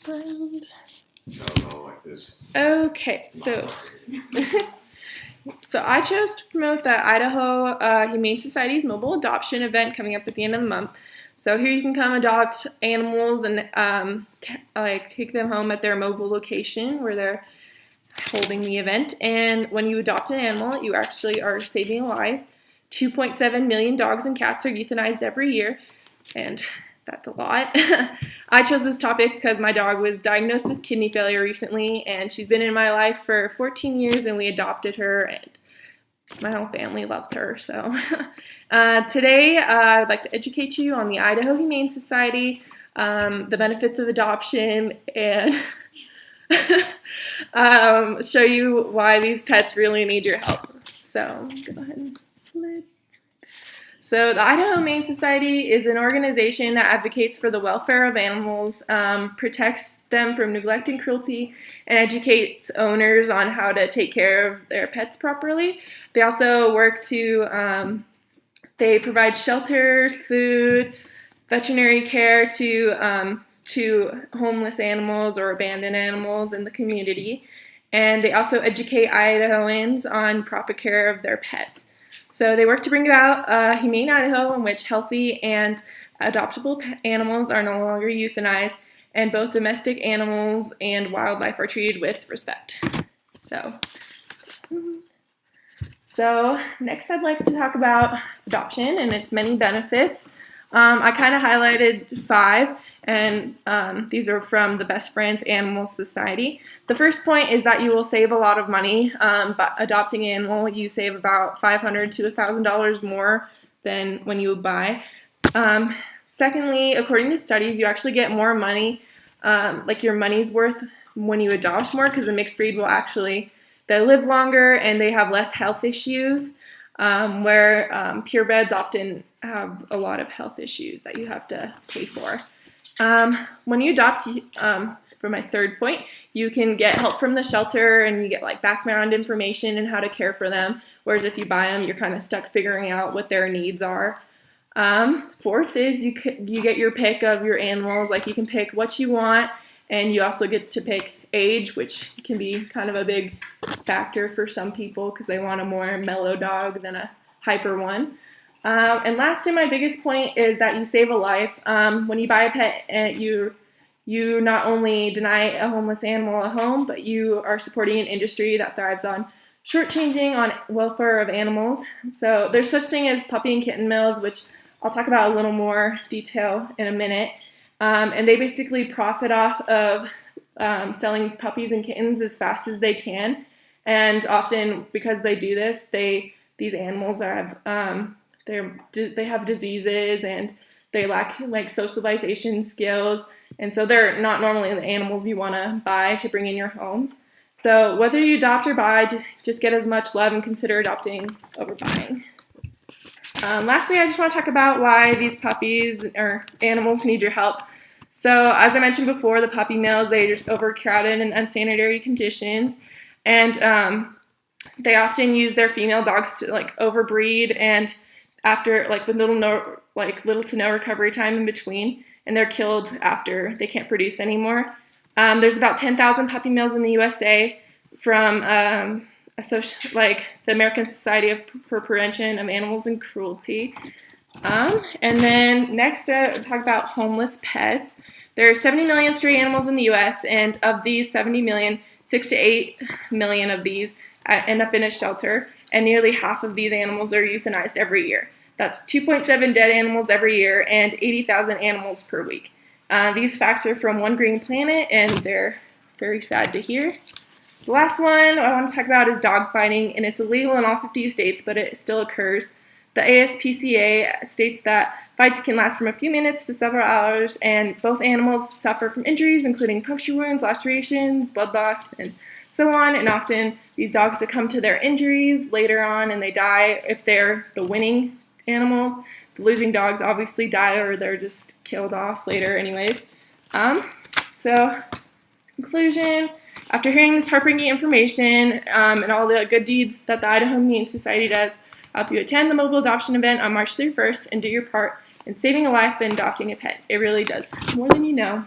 No, like this. Okay, so I chose to promote the Idaho Humane Society's mobile adoption event coming up at the end of the month. So here you can come adopt animals and take them home at their mobile location where they're holding the event. And when you adopt an animal, you actually are saving a life. 2.7 million dogs and cats are euthanized every year, and that's a lot. I chose this topic because my dog was diagnosed with kidney failure recently, and she's been in my life for 14 years, and we adopted her, and my whole family loves her. So today I'd like to educate you on the Idaho Humane Society, the benefits of adoption, and show you why these pets really need your help. So go ahead and flip. So the Idaho Humane Society is an organization that advocates for the welfare of animals, protects them from neglect and cruelty, and educates owners on how to take care of their pets properly. They also work to, they provide shelters, food, veterinary care to homeless animals or abandoned animals in the community. And they also educate Idahoans on proper care of their pets. So they work to bring about a humane Idaho in which healthy and adoptable animals are no longer euthanized, and both domestic animals and wildlife are treated with respect. So next I'd like to talk about adoption and its many benefits. I kind of highlighted 5, and these are from the Best Friends Animal Society. The first point is that you will save a lot of money. By adopting an animal, you save about $500 to $1,000 more than when you buy. Secondly, according to studies, you actually get more money, like your money's worth when you adopt more, because the mixed breed will actually, they live longer and they have less health issues, where purebreds often have a lot of health issues that you have to pay for. When you adopt, for my third point, you can get help from the shelter and you get like background information and how to care for them, whereas if you buy them, you're kind of stuck figuring out what their needs are. Fourth is you get your pick of your animals, like you can pick what you want, and you also get to pick age, which can be kind of a big factor for some people because they want a more mellow dog than a hyper one. And last and my biggest point is that you save a life. When you buy a pet, you not only deny a homeless animal a home, but you are supporting an industry that thrives on shortchanging on welfare of animals. So there's such thing as puppy and kitten mills, which I'll talk about a little more detail in a minute. And they basically profit off of selling puppies and kittens as fast as they can. And often because they do this, these animals have they have diseases and they lack like socialization skills, and so they're not normally the animals you want to buy to bring in your homes. So whether you adopt or buy, just get as much love and consider adopting over buying. Lastly, I just want to talk about why these puppies or animals need your help. So as I mentioned before, the puppy mills, they're just overcrowded and unsanitary conditions, and they often use their female dogs to like overbreed, and after like with little to no recovery time in between, and they're killed after they can't produce anymore. There's about 10,000 puppy mills in the USA from the American Society for Prevention of Animals and Cruelty. And then next, talk about homeless pets. There are 70 million stray animals in the U.S., and of these 70 million, 6 to 8 million of these end up in a shelter, and nearly half of these animals are euthanized every year. That's 2.7 dead animals every year and 80,000 animals per week. These facts are from One Green Planet, and they're very sad to hear. The last one I want to talk about is dogfighting, and it's illegal in all 50 states, but it still occurs. The ASPCA states that fights can last from a few minutes to several hours, and both animals suffer from injuries, including puncture wounds, lacerations, blood loss, and so on. And often these dogs succumb to their injuries later on, and they die if they're the winning animals. The losing dogs obviously die, or they're just killed off later anyways. So, conclusion. After hearing this heartbreaking information and all the good deeds that the Idaho Humane Society does, I hope you attend the mobile adoption event on March 31st and do your part in saving a life and adopting a pet. It really does more than you know.